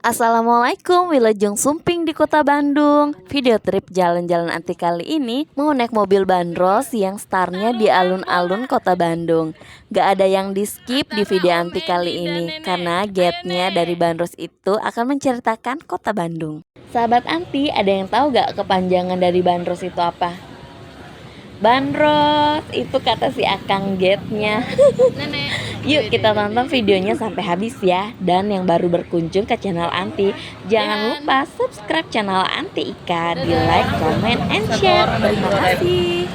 Assalamualaikum, Wilujeng Sumping di kota Bandung. Video trip jalan-jalan antik kali ini mau naik mobil bandros yang startnya di alun-alun kota Bandung. Gak ada yang di skip di video antik kali ini karena gate-nya dari bandros itu akan menceritakan kota Bandung. Sahabat anti, ada yang tahu gak kepanjangan dari bandros itu apa? Bandros itu kata si Akang gate-nya. Yuk kita tonton videonya sampai habis ya. Dan yang baru berkunjung ke channel Anti, jangan lupa subscribe channel Anti Ika, di like, comment, and share. Terima kasih.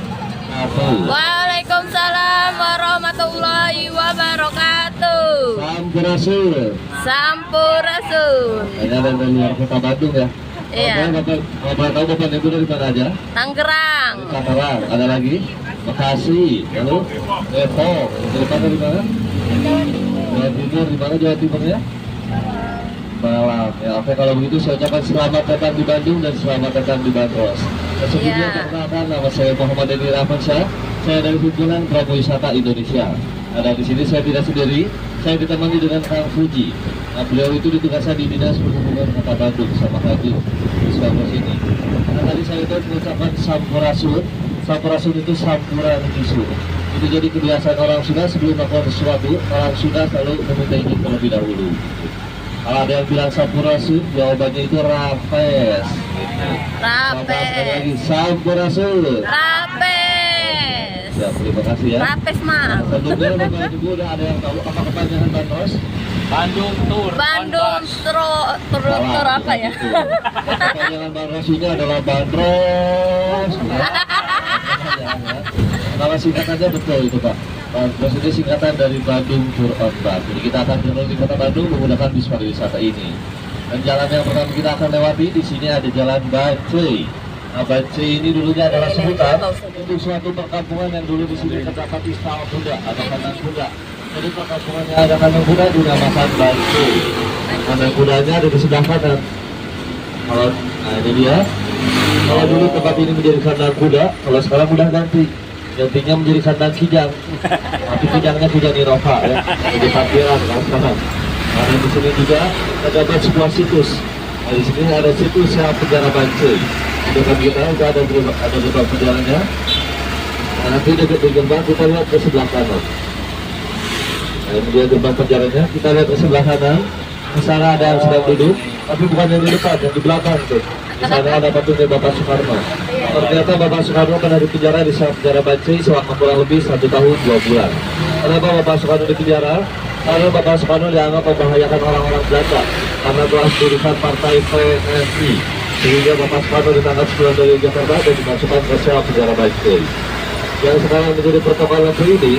Waalaikumsalam warahmatullahi wabarakatuh. Sampurasun. Sampurasun. Ini ada dari luar kota Bandung ya. Iya. Bapak tahu bapak ibu dari mana aja? Tangerang. Tangerang. Ada lagi? Bekasi. Lalu Depok. Dari mana? Jawa Timur. Di mana Jawa Timur ya? Malang. Ya, oke, kalau begitu saya ucapkan selamat datang di Bandung dan selamat datang di Bandros. Sebelumnya perkenalkan, nama saya Muhammad Edi Rahmansyah. Saya dari himpunan Promo Wisata Indonesia. Nah, di sini saya tidak sendiri, saya ditemani dengan Kang Fuji. Nah, beliau itu ditugaskan di Dinas Perhubungan Kota Bandung sama Haji di Bandros ini. Nah, tadi saya itu mengucapkan Sampurasun. Sampurasun itu sampuran tisu. Itu jadi kebiasaan orang Sunda sebelum melakukan sesuatu, orang Sunda selalu meminta izin terlebih dahulu. Kalau ada yang bilang sampurasun, jawabannya itu rapes. Rapes. Sekali lagi, sampurasun. Rapes. Ya, terima kasih ya. Rapes mah. Sebelumnya Bapak Ibu udah ada yang tahu apa kepanjangan Bandros? Bandung Tour. Bandung tur apa ya? Kepanjangan Bandros ini adalah Bandros. Nama singkatannya betul itu Pak. Bandros itu singkatan dari Bandung Tour on Bus. Jadi kita akan jalan di kota Bandung menggunakan bis pariwisata ini. Dan jalan yang pertama kita akan lewati di sini ada Jalan Bancai. Nah, Bancai ini dulunya adalah sebutan untuk suatu perkampungan yang dulu di sini terdapat istal kuda atau kandang kuda. Jadi perkampungannya ada kandang kuda dinamakan Bancai. Kandang kudanya ada di sebelah kanan. Kalau nah ini dia. Kalau dulu tempat ini menjadi kandang kuda, kalau sekarang udah ganti. Gantinya menjadi kandang kijang. Tapi kijangnya kijang Innova ya. Jadi parkiran sekarang. Nah, di sini juga terdapat sebuah situs. Nah, di sini ada situs yang penjara Bancai. Di depan kita ada gerbang penjaranya. Nah, nanti dekat di gerbang kita lihat ke sebelah kanan. Nah, ini dia gerbang penjaranya. Kita lihat ke sebelah kanan. Di sana ada yang sedang duduk, tapi bukan yang di depan, yang di belakang tuh. Di sana ada patungnya Bapak Soekarno. Ternyata Bapak Soekarno pernah dipenjara di penjara Bancai selama kurang lebih 1 tahun 2 bulan. Kenapa Bapak Soekarno dipenjara? Karena Bapak Soekarno dianggap membahayakan orang-orang Belanda karena telah mendirikan partai PNI. Sehingga Bapak Soekarno ditangkap pulang dari Jakarta dan dimasukkan ke sel penjara Bancai. Yang sekarang menjadi protokol ini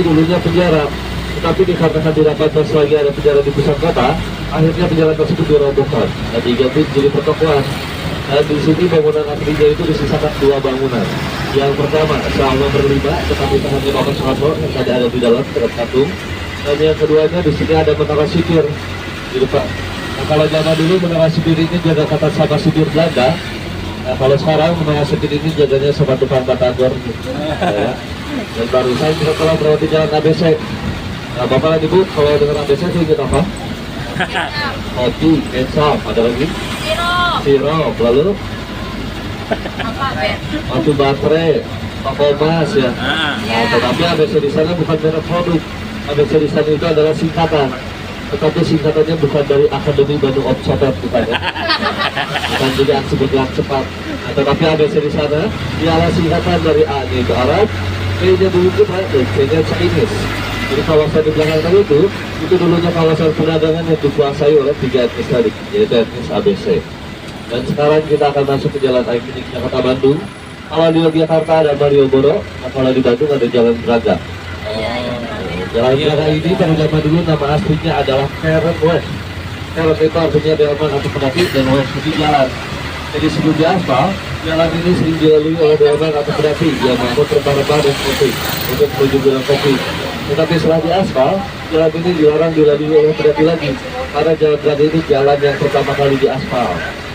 dulunya penjara. Tetapi dikarenakan tidak pantas lagi ada penjara di pusat kota, akhirnya penjara tersebut dirobohkan dan diganti menjadi pertokoan. Dan di sini bangunan aslinya itu disisakan 2 bangunan. Yang pertama sel nomor 5, tetapi tahannya Bapak Soekarno yang tadi ada di dalam tergantung. Dan yang keduanya di sini ada menara sipir di depan. Nah, kalau zaman dulu menara sipir ini jaga kata sama sipir Belanda. Nah, kalau sekarang menara sipir ini jaganya sama depan Batagor. Ya. Dan barusan kita telah melewati jalan ABC. Nah, Bapak dan Ibu, kalau dengar ABC itu ingat apa? Kopi, kecap, ada lagi? Sirop, lalu? Batu baterai, Pak Mas ya. Nah, tetapi ABC di sana bukan merek produk. ABC di sana itu adalah singkatan. Tetapi singkatannya bukan dari Akademi Bandung Obsotet, bukan ya. Bukan jadi aksi bergerak cepat. Nah, tetapi ABC di sana ialah singkatan dari A nya itu Arab, B-nya dulu Jepang, dan C-nya Chinese. Jadi kawasan di belakang tadi itu dulunya kawasan perdagangan yang dikuasai oleh 3 etnis tadi, yaitu etnis ABC. Dan sekarang kita akan masuk ke jalan ikonik Kota Bandung. Kalau di Yogyakarta ada Malioboro, nah kalau di Bandung ada Jalan Braga. Jalan Braga ini pada zaman dulu nama aslinya adalah Keren West. Keren itu artinya delman atau pendaki, dan West itu jalan. Jadi sebelum diaspal, jalan ini sering dilalui oleh delman atau pendaki yang mampu terbang-terbang dan kopi untuk menuju Gunung Kopi. Tetapi setelah diaspal, jalan ini dilarang dilalui oleh pendaki lagi karena jalan Braga ini jalan yang pertama kali diaspal.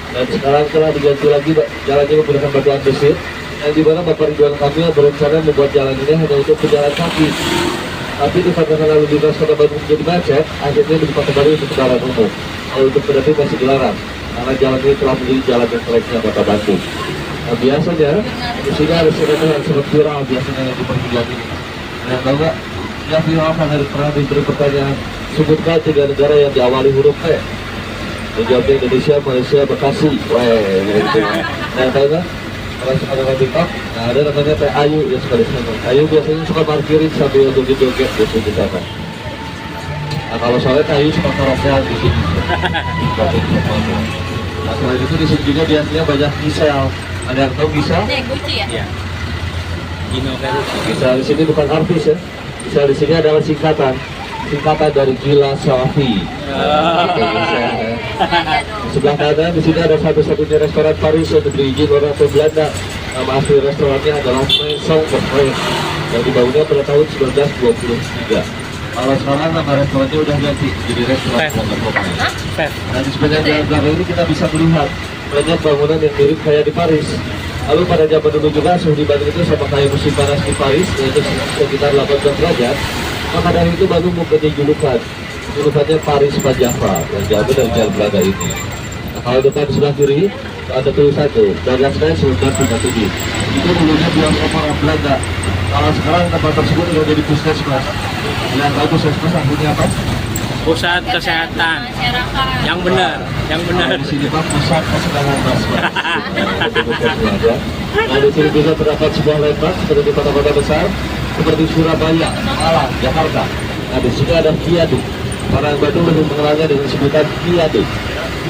Dan sekarang telah diganti lagi jalannya menggunakan batu andesit, yang dimana Bapak Ridwan Kamil berencana membuat jalan ini hanya untuk pejalan kaki. Tapi dikarenakan lalu lintas Kota Bandung menjadi macet, akhirnya dibuka kembali untuk kendaraan umum. Kalau untuk pedagang masih dilarang karena jalan ini telah menjadi jalan yang tracknya Kota Bandung. Nah, biasanya di sini ada sepeda yang sangat viral biasanya yang di perguruan ini. Yang tahu nggak? Yang viral karena pernah diberi pertanyaan, sebutkan 3 negara yang diawali huruf T. Menjawabnya Indonesia, Malaysia, Bekasi. Weh, gitu. Nah, yang tahu nggak? Kalau suka dengan TikTok, nah ada namanya Teh Ayu yang suka di sana. Ayu biasanya suka parkirin sambil joget-joget biasanya di sana. Nah, kalau soalnya Teh Ayu suka karaokean di sini. Nah, selain itu di sini juga biasanya banyak gisel. Ada yang tahu gisel? Nih, Gucci ya? Iya. Gino kan. Gisel di sini bukan artis ya. Gisel di sini adalah singkatan dari Gila Selfie. Itu Gisel, ya. Di sebelah kanan di sini ada satu-satunya restoran Paris yang diberi izin oleh Ratu Belanda. Nama asli restorannya adalah Maison Bertrand yang dibangunnya pada tahun 1923. Kalau sekarang nama restorannya udah ganti jadi restoran Bertrand. Pet. Nah di sepanjang jalan belakang ini kita bisa melihat banyak bangunan yang mirip kayak di Paris. Lalu pada zaman dulu juga suhu di Bandung itu sama kayak musim panas di Paris, yaitu sekitar 18 derajat. Maka dari itu Bandung mempunyai julukannya Paris Panjava yang diambil dari jalan Belanda ini. Nah, kalau depan sebelah kiri ada tulisan tuh, Dagang Sky 1937. Itu dulunya buang orang Belanda. Kalau sekarang tempat tersebut sudah jadi puskesmas. Yang tahu puskesmas artinya apa? Pusat kesehatan Masyarakat. yang benar, yang benar. Nah, di sini Pak pusat kesedaran basma. Nah di sini juga terdapat sebuah landmark seperti di kota-kota besar seperti Surabaya, Malang, Jakarta. Nah di sini ada viaduk. Orang Bandung lebih mengenalnya dengan sebutan viaduk.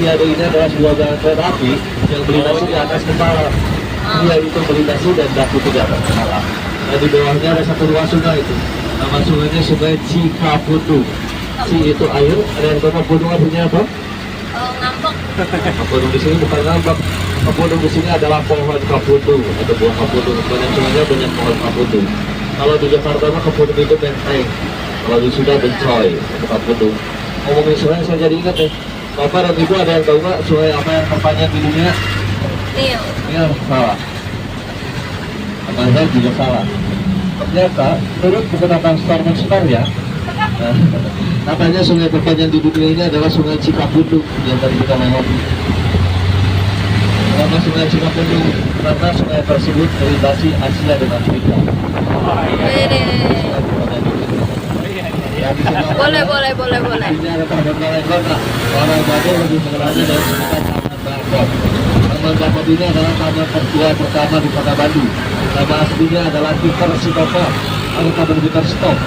Viaduk ini adalah sebuah jalan kereta api yang melintasi di atas kepala. Via itu melintasi dan daku ke atas kepala. Nah di bawahnya ada satu ruas sungai itu. Nama sungainya Sungai Cikapundung. Si itu air, ada yang tahu Kapundung artinya apa? Oh, ngambek. Kapundung di sini bukan ngambek. Kapundung di sini adalah pohon kapundung, ada buah kapundung. Banyak sungainya banyak pohon kapundung. Kalau di Jakarta mah kapundung itu benteng. Kalau di Sunda bencoy, itu kapundung. Ngomongin sungai saya jadi ingat deh. Bapak dan Ibu ada yang tahu nggak sungai apa yang terpanjang di dunia? Nil. Ini salah. Amazon juga salah. Ternyata menurut buku tentang Star ya. Nah, katanya sungai terpanjang di dunia ini adalah Sungai Cikapundung yang tadi kita lewati. Nama Sungai Cikapundung karena sungai tersebut melintasi Asia dan Afrika. Wede. Ya, di sebelah Boleh, kanan, boleh. Ini ada Taman Balai Kota. Orang Bandung lebih mengenalnya dengan sebutan Taman Bakot. Taman Bakot ini adalah taman tertua pertama di Kota Bandung. Nama aslinya adalah Peter Sitopo atau Taman Peter Stop.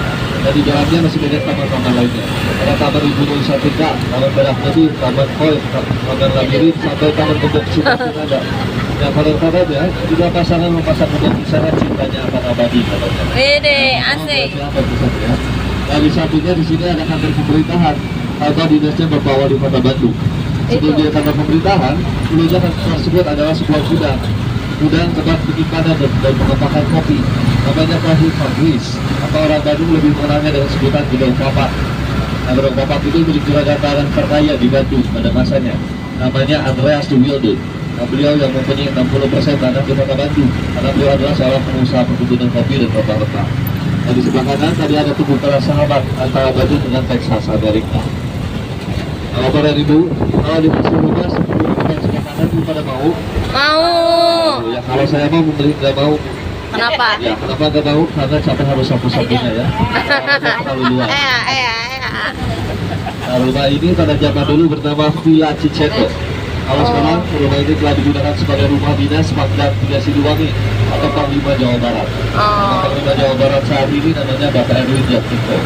Dan di jalannya masih banyak taman-taman lainnya. Ada Taman Ibu Nusatika, Taman Merah Putih, Taman Koi, Taman Labirin, sampai Taman Kebok Cinta pun ada. Ya kalau katanya, juga pasangan memasang kebok di sana cintanya akan abadi katanya. Wede, asik. Siapa itu ya? Nah di sampingnya di sini ada kantor pemerintahan atau dinasnya berbawa di Kota Bandung. Sebelum dia kantor pemerintahan, dulunya kantor tersebut adalah sebuah gudang tempat penyimpanan dan pengepakan kopi. Namanya Kopi Fabris, atau orang Bandung lebih mengenalnya dengan sebutan Gudang Kapak. Nah, Gudang Kapak itu milik juragan tanah terkaya di Bandung pada masanya. Namanya Andreas de Wilde. Nah, beliau yang mempunyai 60% tanah di Kota Bandung, karena beliau adalah seorang pengusaha perkebunan kopi dan rempah-rempah. Nah, di sebelah kanan tadi ada tubuh kelas sahabat antara Bandung dengan Texas, Amerika. Nah, Bapak dan Ibu, kalau di pasir rumah sebelum kita sebelah kanan itu pada mau? Mau. Ya, kalau saya mau membeli nggak mau. Kenapa? Ya, kenapa nggak mau? Karena capek harus sapu-sapunya ya. Terlalu luas. Nah, rumah ini pada zaman dulu bernama Villa Ciceto. Kalau sekarang rumah ini telah digunakan sebagai rumah dinas Pangdam Tiga Siliwangi atau Panglima Jawa Barat. Nama Panglima Jawa Barat saat ini namanya Bapak Erwin Jatiko.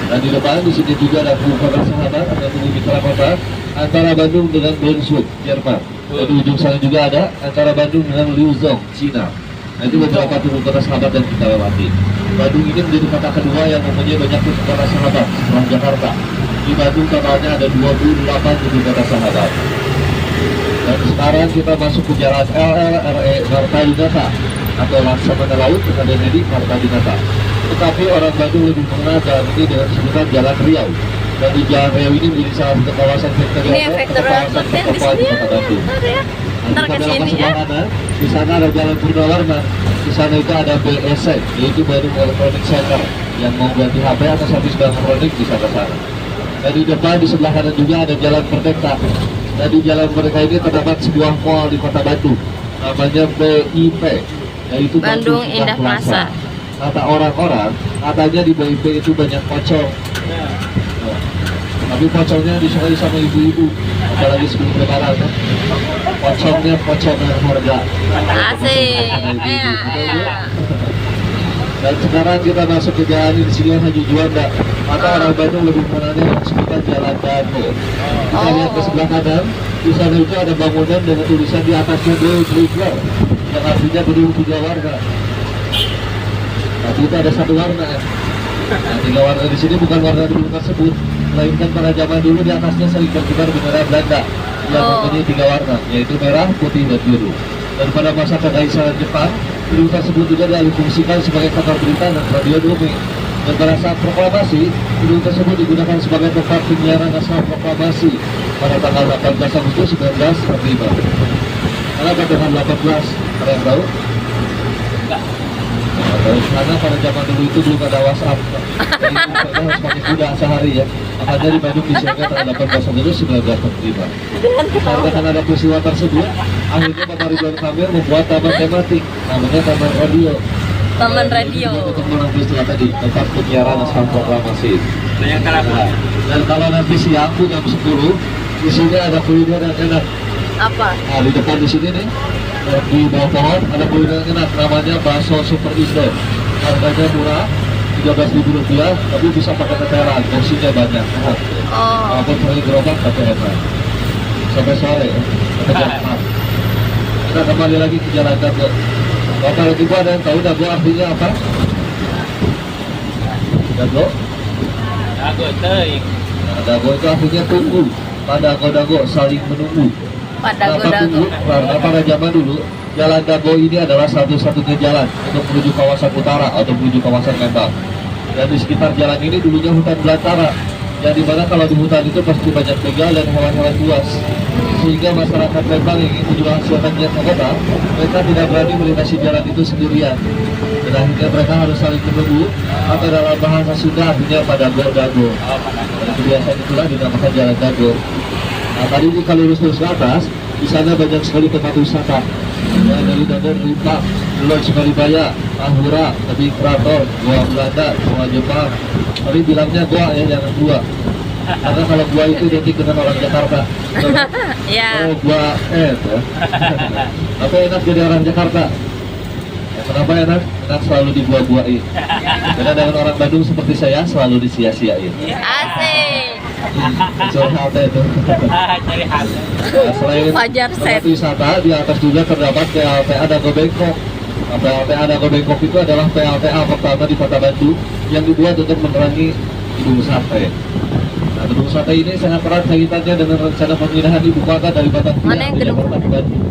Dan di depan di sini juga ada tubuh kota sahabat atau tubuh mitra kota antara Bandung dengan Brunswick, Jerman. Dan di ujung sana juga ada antara Bandung dengan Liuzhou, Cina. Nah itu beberapa tubuh kota sahabat yang kita lewati. Bandung ini menjadi kota kedua yang mempunyai banyak tubuh kota sahabat setelah Jakarta. Di Bandung totalnya ada 28 tubuh kota sahabat. Dan sekarang kita masuk ke jalan LLRE Marta Dinata atau Laksamana Laut dengan di Marta Dinata. Tetapi orang Bandung lebih mengenal jalan ini dengan sebutan Jalan Riau. Dan di Jalan Riau ini menjadi salah satu kawasan Ini efek kawasan di terpopuler sini di Kota Bandung. ya. Ntar Kita ke belok sini sebelah ya. kanan, di sana ada Jalan Purnawarman. Di sana itu ada BSC, yaitu Bandung Electronic Center, yang mau ganti HP atau servis barang elektronik bisa ke sana. Dan di depan di sebelah kanan juga ada Jalan Merdeka. Dan di Jalan Merdeka ini terdapat sebuah mall di Kota Bandung, namanya BIP, yaitu Bandung Indah Plaza. Kata orang-orang, katanya di BIP itu banyak pocong. Nah, tapi pocongnya disukai sama ibu-ibu, apalagi sebelum lebaran kan. Pocongnya pocongan harga. Asik. Dan sekarang kita masuk ke jalan ini, di sini Haji Juanda. Maka orang Bandung lebih mengenalnya yang disebutkan Jalan Dano. Kita lihat ke sebelah kanan, di sana itu ada bangunan dengan tulisan di atasnya Blue, yang artinya gedung 3 warna. Tapi itu ada 1 warna. Nah, 3 warna di sini bukan warna gedung tersebut, melainkan pada zaman dulu di atasnya sering berkibar bendera Belanda yang mempunyai 3 warna, yaitu merah, putih, dan biru. Dan pada masa kekaisaran Jepang, gedung tersebut juga dialihfungsikan sebagai kantor berita dan radio dome. Dan pada saat proklamasi, gedung tersebut digunakan sebagai tempat penyiaran nasional proklamasi pada tanggal 18 Agustus 1945. Karena pada tanggal 18, ada yang tahu? Karena pada zaman dulu itu belum ada WhatsApp, jadi mereka harus pakai kuda sehari ya. Makanya di Bandung disiapkan tanggal 18 Agustus 1945. Karena ada peristiwa tersebut, akhirnya Bapak Ridwan Kamil membuat taman tematik, namanya Taman Radio. Taman radio. Untuk menanggung peristiwa tadi, tempat penyiaran nasional proklamasi. Nah, yang kenapa? Dan kalau nanti siang jam 10, di sini ada kuliner yang enak. Apa? Nah, di depan di sini nih, di bawah pohon ada kuliner yang enak, namanya bakso Super Indo. Harganya murah, Rp13.000, tapi bisa pakai tetelan, porsinya banyak. Oh. Walaupun sering gerobak tapi enak. Sampai sore ya, sampai jam 4. Kita kembali lagi ke Jalan Dago. Bapak Ibu ada yang tahu Dago artinya apa? Dago? Dago teuing. Nah, Dago itu artinya tunggu. Dago saling menunggu. Kenapa tunggu? Karena pada zaman dulu Jalan Dago ini adalah satu-satunya jalan untuk menuju kawasan utara atau menuju kawasan Lembang. Dan di sekitar jalan ini dulunya hutan belantara, yang dimana kalau di hutan itu pasti banyak begal dan hewan-hewan buas. Sehingga masyarakat Lembang yang ingin menuju hasil kajian ke kota, mereka tidak berani melintasi jalan itu sendirian. Dan akhirnya mereka harus saling menunggu, atau dalam bahasa Sunda artinya pada dago. Dan kebiasaan itulah dinamakan Jalan Dago. Nah, tadi kalau lurus ke atas, di sana banyak sekali tempat wisata. Ya, dari Dago, Rimpa, Lodge Kalibaya, Ahura, Tebing Keraton, Goa Belanda, Goa Jepang. Tapi bilangnya Goa ya, jangan Gua. Karena kalau Gua itu identik dengan orang Jakarta. Ya. Oh, Gua ya. Tapi enak jadi orang Jakarta. Ya, kenapa enak? Enak selalu dibuah-buahin. Karena dengan orang Bandung seperti saya selalu disia-siain. Asik. Curhat itu. Cari hal. Nah, selain Fajar tempat set. wisata, di atas juga terdapat PLTA Dago Bengkok. Nah, PLTA Dago Bengkok itu adalah PLTA pertama di Kota Bandung yang dibuat untuk menerangi gedung sate. Nah, gedung sate ini sangat erat kaitannya dengan rencana pemindahan ibu kota dari Batavia Mana yang ke gedung? Jakarta ke Bandung.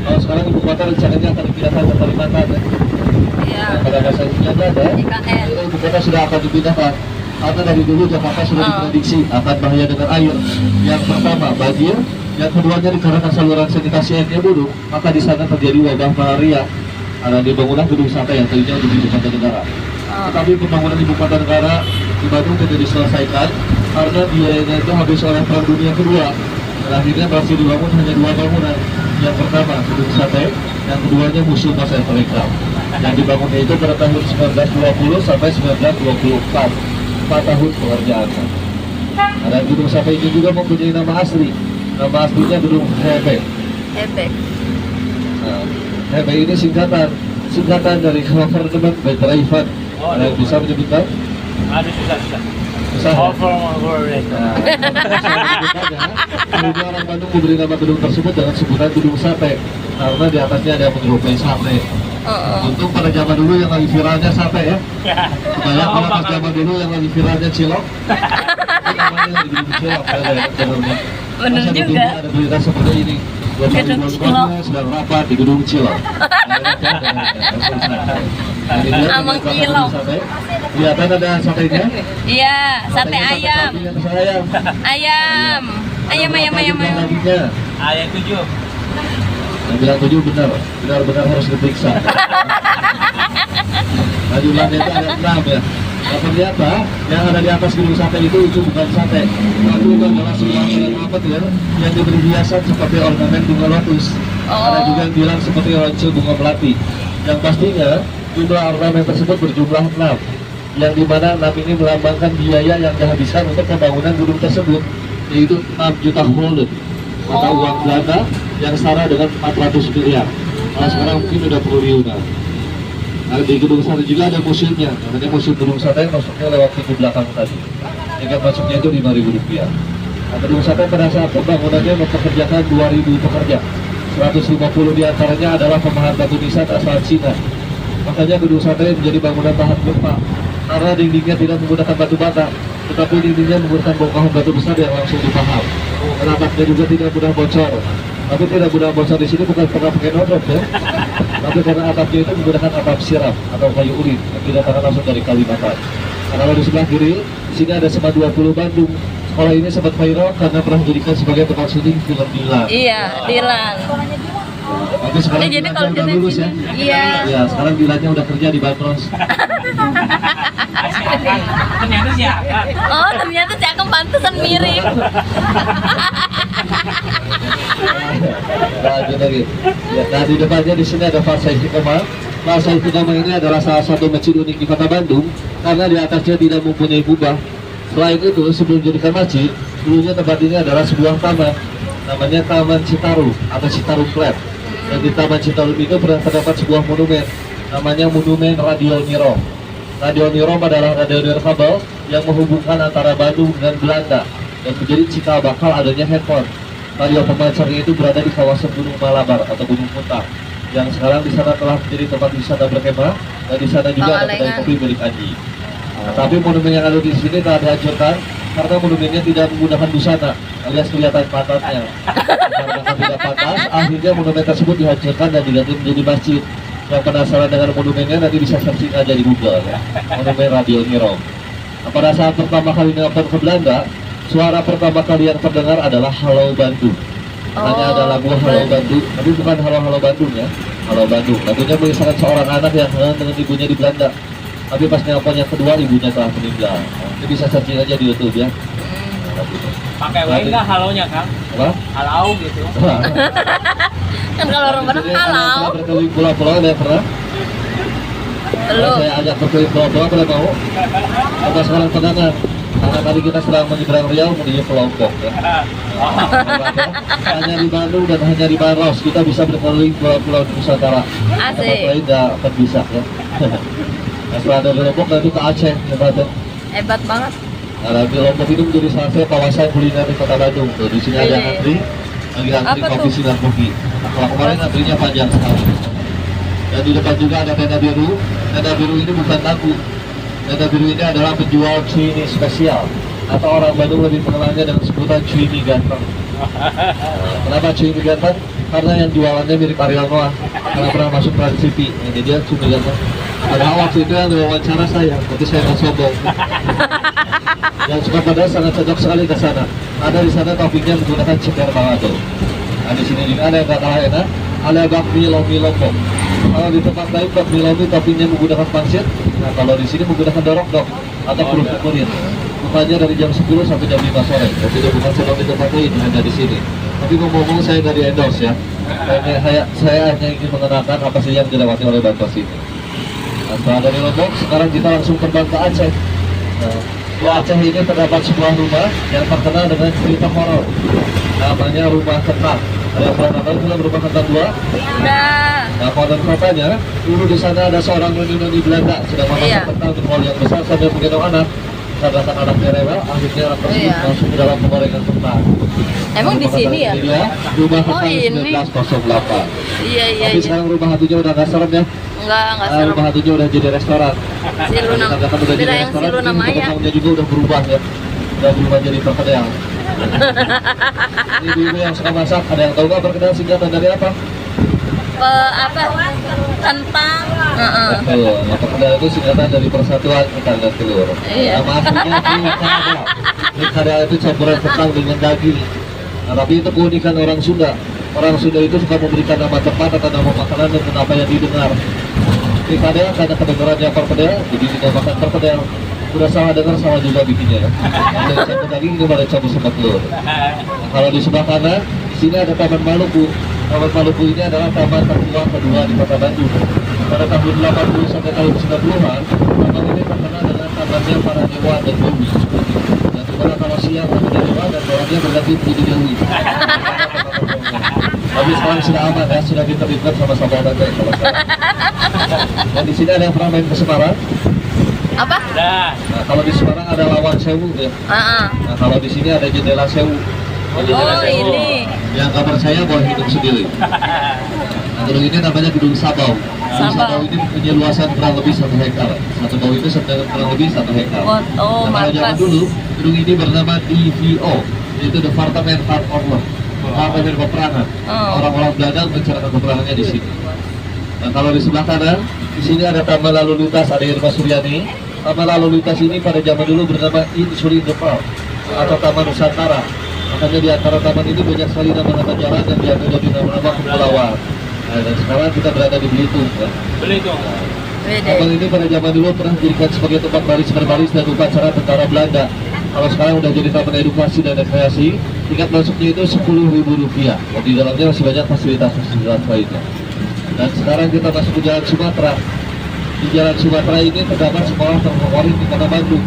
Kalau sekarang ibu kota rencananya akan dipindahkan ke Kalimantan ya. Iya. Nah, pada masa ini ada IKN. ibu kota sudah akan dipindahkan. Karena dari dulu Jakarta sudah diprediksi akan bahaya dengan air. Yang pertama banjir, yang keduanya dikarenakan saluran sanitasi airnya buruk, maka di sana terjadi wabah malaria. Karena dibangunlah gedung sate yang tadinya untuk ibu kota negara. Tetapi pembangunan ibu kota negara di Bandung tidak diselesaikan karena biayanya itu habis oleh Perang Dunia Kedua. Dan akhirnya masih dibangun hanya 2 bangunan. Yang pertama gedung sate, yang keduanya Museum Masa Telegram. Yang dibangunnya itu pada tahun 1920 sampai 1924. 4 tahun pengerjaan. Ada gedung sate ini juga mempunyai nama asli. Nama aslinya gedung Hebe. Ebek. Nah, Hebe ini singkatan dari Government by Private. Ada yang bisa menyebutkan? Aduh susah. Susah. All from our Nah, kemudian orang Bandung memberi nama gedung tersebut dengan sebutan gedung sate karena di atasnya ada yang menyerupai sate. Untung pada zaman dulu yang lagi viralnya sate ya. Kebanyakan kalau pas zaman dulu yang lagi viralnya cilok. Itu namanya di gedung cilok. Bener Masa juga. dulu ada berita seperti ini. Gedung cilok. Sedang rapat di gedung cilok. Amang cilok. Kelihatan ada satenya. Iya, sate Satenya ayam. kambing atau sate ayam? Ayam. Ayam. Dagingnya. Ayat 7. Yang bilang 7 benar harus diperiksa. Nah, jumlahnya itu ada 6 ya. Nah, ternyata yang ada di atas gedung sate itu bukan sate, tapi itu adalah sebuah apa ya, yang diberi hiasan seperti ornamen bunga lotus. Ada juga yang bilang seperti ronce bunga melati. Yang pastinya jumlah ornamen tersebut berjumlah 6, yang dimana 6 ini melambangkan biaya yang dihabiskan untuk pembangunan gedung tersebut, yaitu 6 juta gulden mata uang Belanda yang setara dengan 400 miliar. Nah, sekarang mungkin udah triliunan. Nah, di gedung sate juga ada museumnya, namanya Museum Gedung Sate, masuknya lewat pintu belakang tadi. Tiket masuknya itu Rp5.000. Nah, gedung sate pada saat pembangunannya mempekerjakan 2.000 pekerja. 150 diantaranya adalah pemahat batu nisan asal Cina. Makanya gedung sate menjadi bangunan tahan gempa karena dindingnya tidak menggunakan batu bata, tetapi dindingnya menggunakan bongkahan batu besar yang langsung dipaham. Dan atapnya juga tidak mudah bocor. Tapi tidak mudah bocor di sini bukan karena pakai nodot ya, tapi karena atapnya itu menggunakan atap siram atau kayu ulin yang didatangkan langsung dari Kalimantan. Nah, kalau di sebelah kiri, di sini ada SMA 20 Bandung. Sekolah ini sempat viral karena pernah dijadikan sebagai tempat syuting film Dilan. Iya, Dilan. Tapi sekarang Jadi Dilannya kalau udah kita lulus ya. Iya. Ya, sekarang Dilannya udah kerja di Bandros. Ternyata siapa? Oh, ternyata si Akang pantesan mirip. Lanjut lagi. Ya, nah di depannya di sini ada Farsa Istiqomah. Farsa Istiqomah ini adalah salah satu masjid unik di Kota Bandung karena di atasnya tidak mempunyai kubah. Selain itu, sebelum dijadikan masjid, dulunya tempat ini adalah sebuah taman, namanya Taman Citarum atau Citarum Flat. Dan di Taman Citarum itu pernah terdapat sebuah monumen, namanya Monumen Radio Niro. Radio Niro adalah radio nirkabel yang menghubungkan antara Bandung dan Belanda dan menjadi cikal bakal adanya handphone. Radio pemancarnya itu berada di kawasan Gunung Malabar atau Gunung Puntang, yang sekarang di sana telah menjadi tempat wisata berkemah, dan di sana juga ada kedai kopi milik Aji. Nah, tapi monumen yang ada di sini telah dihancurkan karena monumennya tidak menggunakan busana, alias kelihatan pantatnya. Karena tidak pantas, akhirnya monumen tersebut dihancurkan dan diganti menjadi masjid. Yang penasaran dengan monumennya nanti bisa searching aja di Google ya. Monumen Radio Niro. Nah, pada saat pertama kali nelpon ke Belanda, suara pertama kali yang terdengar adalah Halo Bandung. Hanya ada lagu Halo Bandung, tapi bukan Halo Halo Bandung ya. Halo Bandung. Lagunya mengisahkan seorang anak yang kenal dengan ibunya di Belanda. Tapi pas nelpon yang kedua ibunya telah meninggal. Ini bisa searching aja di YouTube ya. Pakai W nggak halonya, Kang? Apa? Halau gitu. Kan kalau orang Bandung halau. Berkeliling pulau-pulau ada yang pernah? Belum. Saya ajak berkeliling pulau-pulau, boleh mau? Kita sekarang tenangan. Karena tadi kita sedang menyeberang Riau menuju ke Lombok ya. Hanya di Bandung dan hanya di Baros kita bisa berkeliling pulau-pulau di Nusantara. Tempat Asik. lain nggak akan bisa ya. Nah, setelah dari Lombok nanti ke Aceh ya. Hebat banget. Nah, di Lombok itu menjadi salah satu kawasan kuliner di Kota Bandung. Tuh, di sini ada antri, lagi antri Apa kopi tuh? sinar kopi. Nah, kalau kemarin antrinya panjang sekali. Dan di depan juga ada tenda biru. Tenda biru ini bukan lagu. Tenda biru ini adalah penjual cuini spesial, atau orang Bandung lebih mengenalnya dengan sebutan cuini ganteng. Kenapa cuini ganteng? Karena yang jualannya mirip Ariel Noah, karena pernah masuk Trans TV. Jadi dia cuini ganteng. Padahal waktu itu yang diwawancara saya, tapi saya nggak sombong. Yang suka pada sangat cocok sekali ke sana. Ada di sana toppingnya menggunakan ceker balado. Nah, di sini juga ada yang nggak kalah enak, ada bakmi lomi lombok. Kalau di tempat lain bakmi lomi toppingnya menggunakan pangsit. Nah, kalau di sini menggunakan dorok dok atau kerupuk kulit. Bukanya dari jam 10 sampai jam 5 sore. Jadi bukan seperti tempat lain, hanya di sini. Tapi ngomong-ngomong saya nggak di endorse ya. Saya hanya ingin mengenalkan apa sih yang dilewati oleh Bandros ini. Nah, setelah dari Lombok, sekarang kita langsung terbang ke Aceh. Nah, di Aceh ini terdapat sebuah rumah yang terkenal dengan cerita horor. Namanya Rumah Kentang. Ada yang pernah nonton film Rumah Kentang 2? Udah. Nah, konon katanya, dulu di sana ada seorang noni Belanda sedang memasak Iya. kentang di hall yang besar sambil menggendong anak. Karena anaknya rewel, akhirnya anak tersebut Iya. masuk ke dalam penggorengan kentang. Emang di sini ya? Ini dia, Rumah Oh, Kentang ini. 1908. Iya, iya, Tapi iya. sekarang rumah hantunya udah nggak serem ya. Enggak Nah, serem. rumah hantunya udah jadi restoran. Si Luna. Katakan udah jadi Beda yang si restoran, Luna ini Maya. penumpangnya juga udah berubah ya. Udah berubah jadi perkedel. Ini ibu yang suka masak, ada yang tahu nggak perkedel singkatan dari apa? Apa? Kentang. Heeh. Betul, nah, perkedel itu singkatan dari Persatuan Kentang dan Telur. Iya. Nama aslinya Pilkada. Pilkada itu campuran kentang dengan daging. Nah, tapi itu keunikan orang Sunda. Orang Sunda itu suka memberikan nama tempat atau nama makanan dengan apa yang didengar. peripadel karena kedengarannya perpedel, jadi dinamakan perpedel. Udah salah dengar sama juga bikinnya ya. Ada cabut lagi ini ada cabut sepak telur. Kalau di sebelah kanan, di sini ada Taman Maluku. Taman Maluku ini adalah taman tertua kedua di Kota Bandung. Pada tahun 80 sampai tahun 90-an, taman ini terkenal dengan tamannya para dewa dan dewi. Dan dimana kalau siang ada dewa dan bawahnya berganti menjadi dewi. Tapi sekarang sudah aman ya, sudah diterlibat sama sahabat saya kalau sekarang. Dan di sini ada yang pernah main ke Semarang. Apa? Udah. Nah, kalau di Semarang ada Lawang Sewu ya. Nah, kalau di sini ada Jendela Sewu. Oh, ini. Yang kabar saya boleh hidup sendiri. Nah, gedung ini namanya Gedung Sabau. Gedung Sabau ini punya luasan kurang lebih 1 hektar. Satu bau itu kurang lebih 1 hektar. Oh, Nah, kalau zaman markas. dulu, gedung ini bernama DVO, yaitu Departemen Van Orlog, Departemen Peperangan. Oh. Orang-orang Belanda menceritakan peperangannya di sini. Nah, kalau di sebelah kanan, di sini ada Taman Lalu Lintas, ada Irma Suryani. Taman Lalu Lintas ini pada zaman dulu bernama Insulin Park atau Taman Nusantara. Makanya di antara taman ini banyak sekali nama-nama jalan dan diambil dari nama-nama kepulauan. Nah, dan sekarang kita berada di Belitung. Ya. Belitung. Taman ini pada zaman dulu pernah dijadikan sebagai tempat baris berbaris dan upacara tentara Belanda. Kalau sekarang udah jadi taman edukasi dan rekreasi, tiket masuknya itu Rp10.000. Dan di dalamnya masih banyak fasilitas-fasilitas lainnya. Dan sekarang kita masuk ke Jalan Sumatera. Di Jalan Sumatera ini terdapat sekolah terfavorit di Kota Bandung.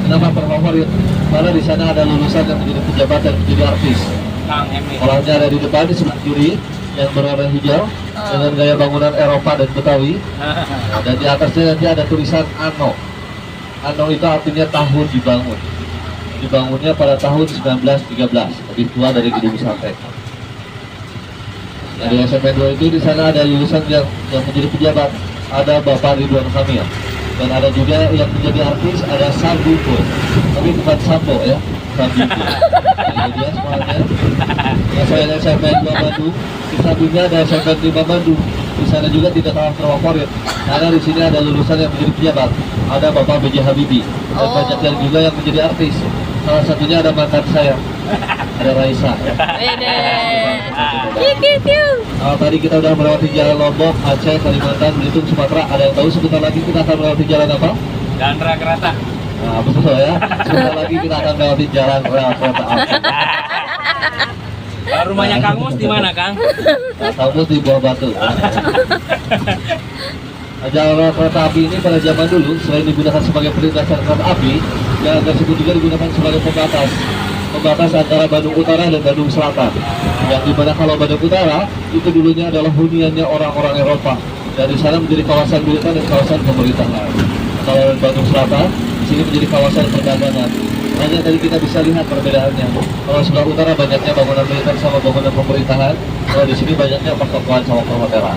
Kenapa terfavorit? Karena di sana ada lulusan yang menjadi pejabat dan menjadi artis. Kang Emi. Sekolahnya ada di depan di sebelah kiri yang berwarna hijau dengan gaya bangunan Eropa dan Betawi. Nah, dan di atasnya nanti ada tulisan ANO. ANO itu artinya tahun dibangun. Dibangunnya pada tahun 1913, lebih tua dari Gedung Sate. Nah, di SMP 2 itu di sana ada lulusan yang menjadi pejabat. Ada Bapak Ridwan Kamil. Dan ada juga yang menjadi artis, ada Sambuco. Tapi bukan Sambo ya, Sambuco. Nah, dia sekolahnya. Nah, saya SMP 2 Bandung. Di sampingnya ada SMP 5 Bandung. Di sana juga tidak kalah terfavorit. Karena di sini ada lulusan yang menjadi pejabat. Ada Bapak B.J. Habibie. Dan banyak yang juga yang menjadi artis. Salah satunya ada mantan saya, ada Raisa. Tadi kita udah melewati jalan Lombok, Aceh, Kalimantan, Belitung, Sumatera. Ada yang tahu sebentar lagi kita akan melewati jalan apa? Dan kereta. Nah, betul ya. Sebentar lagi kita akan melewati jalan rel kereta api. Kalau rumahnya Kang Mus di mana, Kang? Nah, kamu di Buah Batu. Nah, jalan rel kereta api ini pada zaman dulu selain digunakan sebagai perlintasan kereta api, jalan tersebut juga digunakan sebagai pembatas antara Bandung Utara dan Bandung Selatan. Yang dimana kalau Bandung Utara itu dulunya adalah huniannya orang-orang Eropa. Dari sana menjadi kawasan militer dan kawasan pemerintahan. Kalau Bandung Selatan di sini menjadi kawasan perdagangan. Hanya tadi kita bisa lihat perbedaannya. Kalau sebelah utara banyaknya bangunan militer sama bangunan pemerintahan. Kalau di sini banyaknya pertokoan sama perhotelan.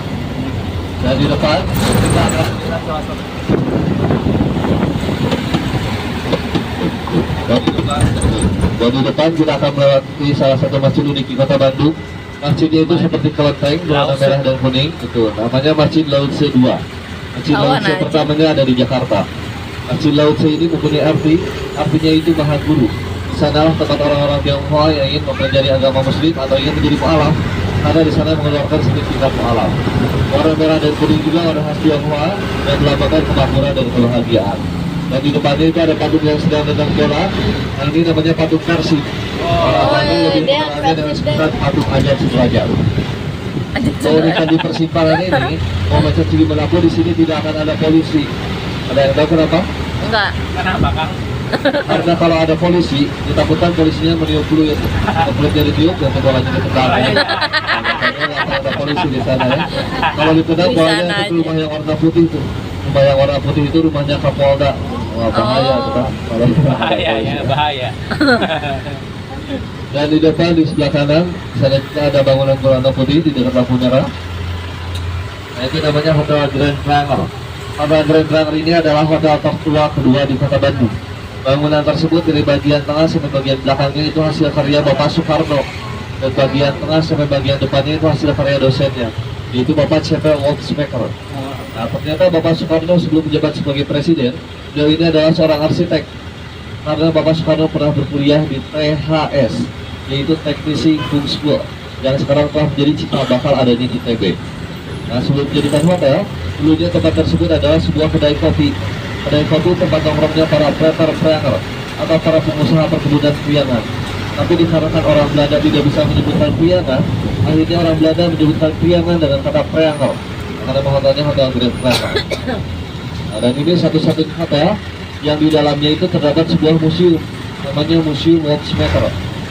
Dan di depan kita akan melihat salah satu. Dan di depan kita akan melewati salah satu masjid unik di Kota Bandung. Masjidnya itu seperti kelenteng berwarna merah dan kuning. Itu namanya Masjid Laut C2. Masjid Laut C pertamanya ada di Jakarta. Masjid Laut C ini mempunyai artinya itu Maha Guru. Di sanalah tempat orang-orang Tionghoa yang ingin mempelajari agama Muslim atau ingin menjadi mu'alaf. Karena di sana mengeluarkan sertifikat mu'alaf. Warna merah dan kuning juga warna khas Tionghoa dan melambangkan kemakmuran dan kebahagiaan. Dan di depannya itu ada patung yang sedang tendang bola. Nah, ini namanya patung Persib. Orang Bandung lebih mengenalnya dengan sebutan patung Ajat Sudrajat. Keunikan di persimpangan ini, mau macet dimanapun di sini tidak akan ada polisi. Ada yang tahu kenapa? Enggak. Kenapa, Kang? Karena kalau ada polisi, ditakutkan polisinya meniup fluid. Kulitnya ditiup dan bolanya ditendang. Makanya nggak akan ada polisi di sana ya. Kalau ditendang Di bolanya sana itu rumah yang warna putih itu. Rumah yang warna putih itu rumahnya Kapolda. Wah, bahaya Oh. tuh Pak. Kalau ada Bahaya polisi. ya, bahaya. Dan di depan di sebelah kanan, di sana kita ada bangunan berwarna putih di dekat lampu merah. Nah, itu namanya Hotel Grand Triangle. Hotel Grand Triangle ini adalah hotel tertua kedua di Kota Bandung. Bangunan tersebut dari bagian tengah sampai bagian belakangnya itu hasil karya Bapak Soekarno. Dan bagian tengah sampai bagian depannya itu hasil karya dosennya, yaitu Bapak C.P. Wolfsbecker. Nah, ternyata Bapak Soekarno sebelum menjabat sebagai presiden, beliau ini adalah seorang arsitek. Karena Bapak Soekarno pernah berkuliah di THS, yaitu Teknisi Kung School, yang sekarang telah menjadi cikal bakal adanya ITB. Nah, sebelum menjadikan hotel, Dulunya tempat tersebut adalah sebuah kedai kopi. Kedai kopi tempat nongkrongnya para preter-preanger atau para pengusaha perkebunan piangan. Tapi dikarenakan orang Belanda tidak bisa menyebutkan piangan, akhirnya orang Belanda menyebutkan piangan dengan kata preanger. Karena hotelnya hotel Grand Preanger. Nah, dan ini satu-satunya hotel yang di dalamnya itu terdapat sebuah museum, namanya Museum Wolfsmeter.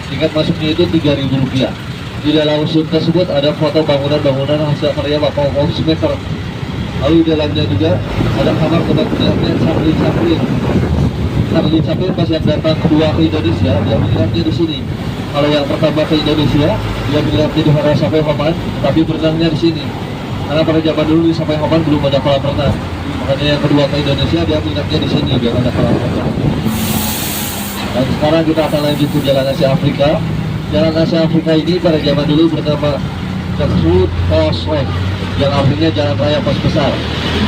Tiket masuknya itu Rp3.000. Di dalam museum tersebut ada foto bangunan-bangunan hasil karya Bapak Wolfsmeter. Lalu di dalamnya juga ada kamar tempat tidurnya Charlie Chaplin. Charlie Chaplin pas yang datang kedua ke Indonesia, dia menginapnya di sini. Kalau yang pertama ke Indonesia, dia menginapnya di Hotel Savoy Homan, tapi berenangnya di sini. Karena pada zaman dulu di Savoy Homan belum ada kolam renang. Makanya yang kedua ke Indonesia, dia menginapnya di sini biar ada kolam renang. Dan sekarang kita akan lanjut ke Jalan Asia Afrika. Jalan Asia Afrika ini pada zaman dulu bernama The Route Causeway, yang artinya Jalan Raya Pos Besar.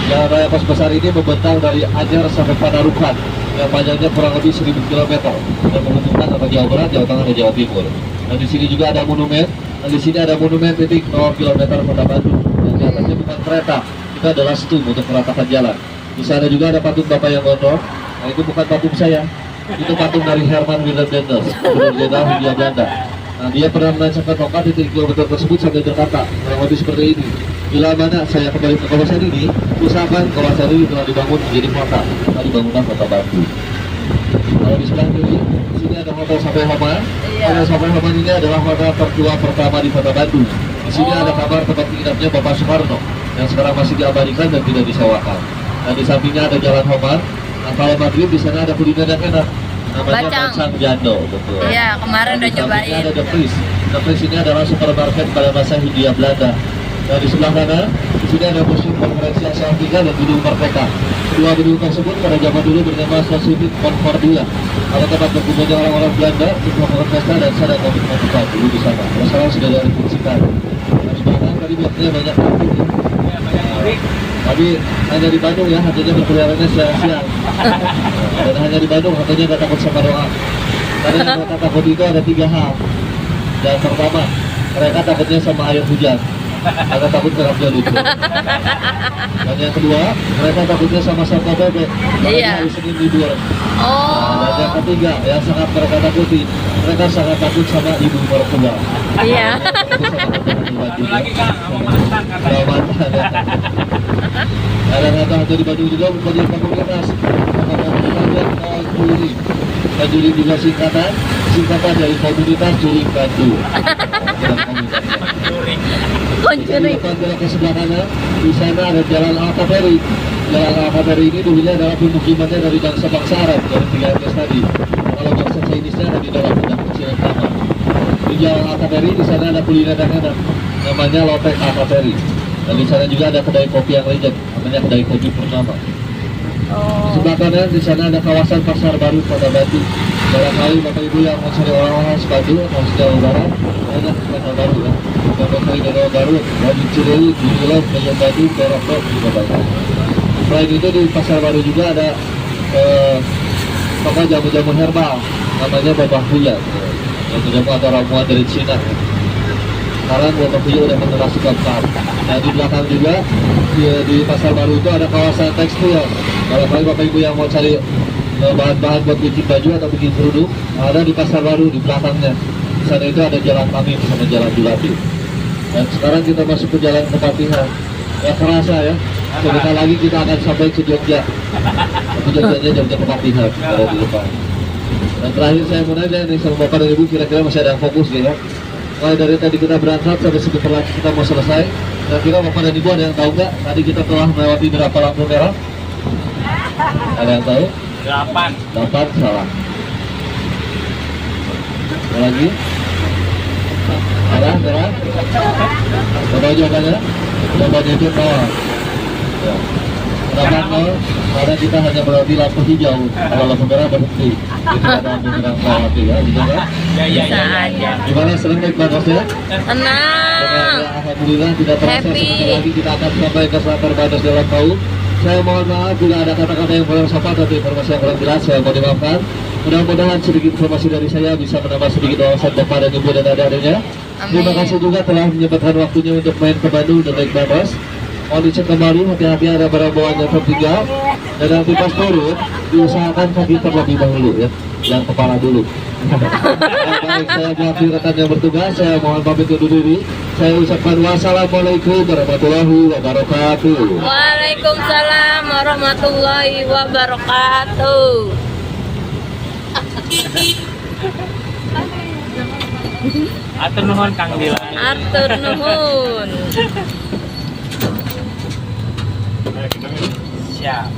Jalan Raya Pos Besar ini membentang dari Anyer sampai Padarukan, yang panjangnya kurang lebih 1000 km dan menghubungkan antara Jawa Barat, Jawa Tengah, dan Jawa Timur. Dan di sini juga ada monumen. Dan di sini ada monumen titik 0 km Kota Bandung. Dan di atasnya bukan kereta, itu adalah stum untuk meratakan jalan. Di sana juga ada patung Bapak yang gondrong. Nah, itu bukan patung saya. Itu patung dari Herman Willem Dendels, Gubernur Jenderal Hindia Belanda. Nah, dia pernah menancapkan tongkat di titik kilometer tersebut sambil berkata, kurang lebih seperti ini. Bila mana saya kembali ke kawasan ini, usahakan kawasan ini telah dibangun menjadi kota. Telah dibangunlah Kota Bandung. Kalau di sebelah kiri, di sini ada Hotel Savoy Homan. Hotel Savoy Homan ini adalah hotel tertua pertama di Kota Bandung. Di sini ada kamar tempat menginapnya Bapak Soekarno, yang sekarang masih diabadikan dan tidak disewakan. Dan di sampingnya ada Jalan Homan. Nah, kalau maghrib di sana ada kuliner yang enak. Namanya Bacang Jando, betul. Iya, kemarin udah cobain. Ada The Pris. The Pris ini adalah supermarket pada masa Hindia Belanda. Dan di sebelah kanan, di sini ada Museum Konferensi Asia Afrika dan Gedung Merdeka. Kedua gedung tersebut pada zaman dulu bernama Society Concordia, atau tempat berkumpulnya orang-orang Belanda untuk melakukan pesta dan sana komitmen kita dulu di sana. Kalau sekarang sudah direvolusikan. Nah, di belakang tadi bloknya banyak kampung. Tapi hanya di Bandung ya, hantunya berkeliarannya siang-siang. Dan hanya di Bandung hantunya nggak takut sama doa. Karena yang mereka takut itu ada 3 hal. Yang pertama, mereka takutnya sama air hujan. Agak takut kerapnya lucu. Dan yang kedua, mereka takutnya sama satwa bebek. Karena hari Senin libur. Dan yang ketiga, yang sangat mereka takuti, mereka sangat takut sama ibu mertua. Iya. Satu lagi Kang, sama mantan katanya. Sama mantan ya. Ada hantu di Bandung juga mempunyai komunitas. Juling juga singkatan dari komunitas Juling Bandung. Konjuring. Kalau ke sebelah kanan, di sana ada Jalan Al-Kaferi. Jalan Al-Kaferi ini dulunya adalah pemukimannya dari bangsa-bangsa Arab, dari 3 etnis tadi. Kalau bangsa Chinese-nya ada di dalam gudang kecil yang sama. Di Jalan Al-Kaferi, di sana ada kuliner yang enak, namanya Lotek Al-Kaferi. Dan di sana juga ada kedai kopi yang legend, namanya kedai kopi Purnama. Di sebelah kanan, di sana ada kawasan Pasar Baru Kota Bandung. Barangkali Bapak Ibu yang mau cari orang-orang Bandung atau Jawa Barat, banyak Pasar Baru ya. Bapak Ibu Jawa Baru, Bandung Cirewi, Jumilov, Medan Bandung, Dorokok juga banyak. Selain itu di Pasar Baru juga ada toko jamu-jamu herbal, namanya Bapak Huya. Jamu-jamu atau ramuan dari Cina. Sekarang Bapak Huya udah generasi keempat. Nah di belakang juga di Pasar Baru itu ada kawasan tekstil. Barangkali Bapak Ibu yang mau cari bahan-bahan buat bikin baju atau bikin kerudung, ada di Pasar Baru di belakangnya. Di sana itu ada Jalan Tamim sama Jalan Julati. Dan sekarang kita masuk ke Jalan Kepatihan. Ya kerasa ya, sebentar lagi kita akan sampai ke Jogja. Tapi Jogjanya Jogja Kepatihan ada di depan. Dan terakhir saya mau nanya nih sama Bapak dan Ibu, kira-kira masih ada yang fokus ya? Mulai dari tadi kita berangkat sampai sebentar lagi kita mau selesai. Kira-kira Bapak dan Ibu ada yang tahu nggak? Tadi kita telah melewati berapa lampu merah? Ada yang tahu? 8 salah. Ada lagi? Merah, merah. Coba jawabannya. Jawabannya itu nol. Ya. Kenapa nol? Karena kita hanya berarti lampu hijau. Kalau lampu merah berhenti. Jadi ada lampu merah melewati ya, gitu kan? Bisa aja. Gimana, senang naik Bandosnya? Tenang. Alhamdulillah tidak terasa. Happy. Sebentar lagi kita akan sampai ke Selantar Bandos Jalan Tol. Saya mohon maaf bila ada kata-kata yang kurang sopan atau informasi yang kurang jelas, saya mohon dimaafkan. Mudah-mudahan sedikit informasi dari saya bisa menambah sedikit wawasan Bapak dan Ibu dan adik-adiknya. Terima kasih juga telah menyempatkan waktunya untuk main ke Bandung dan naik Bandos. Mohon dicek kembali, hati-hati ada barang bawaan yang tertinggal. Dan nanti pas turun, diusahakan kaki terlebih dahulu ya, yang kepala dulu. Baik, saya mewakili rekan yang bertugas, saya mohon pamit undur diri. Saya ucapkan wassalamualaikum warahmatullahi wabarakatuh. Waalaikumsalam warahmatullahi wabarakatuh. Atur nuhun Kang Dilan. Atur nuhun. Siap.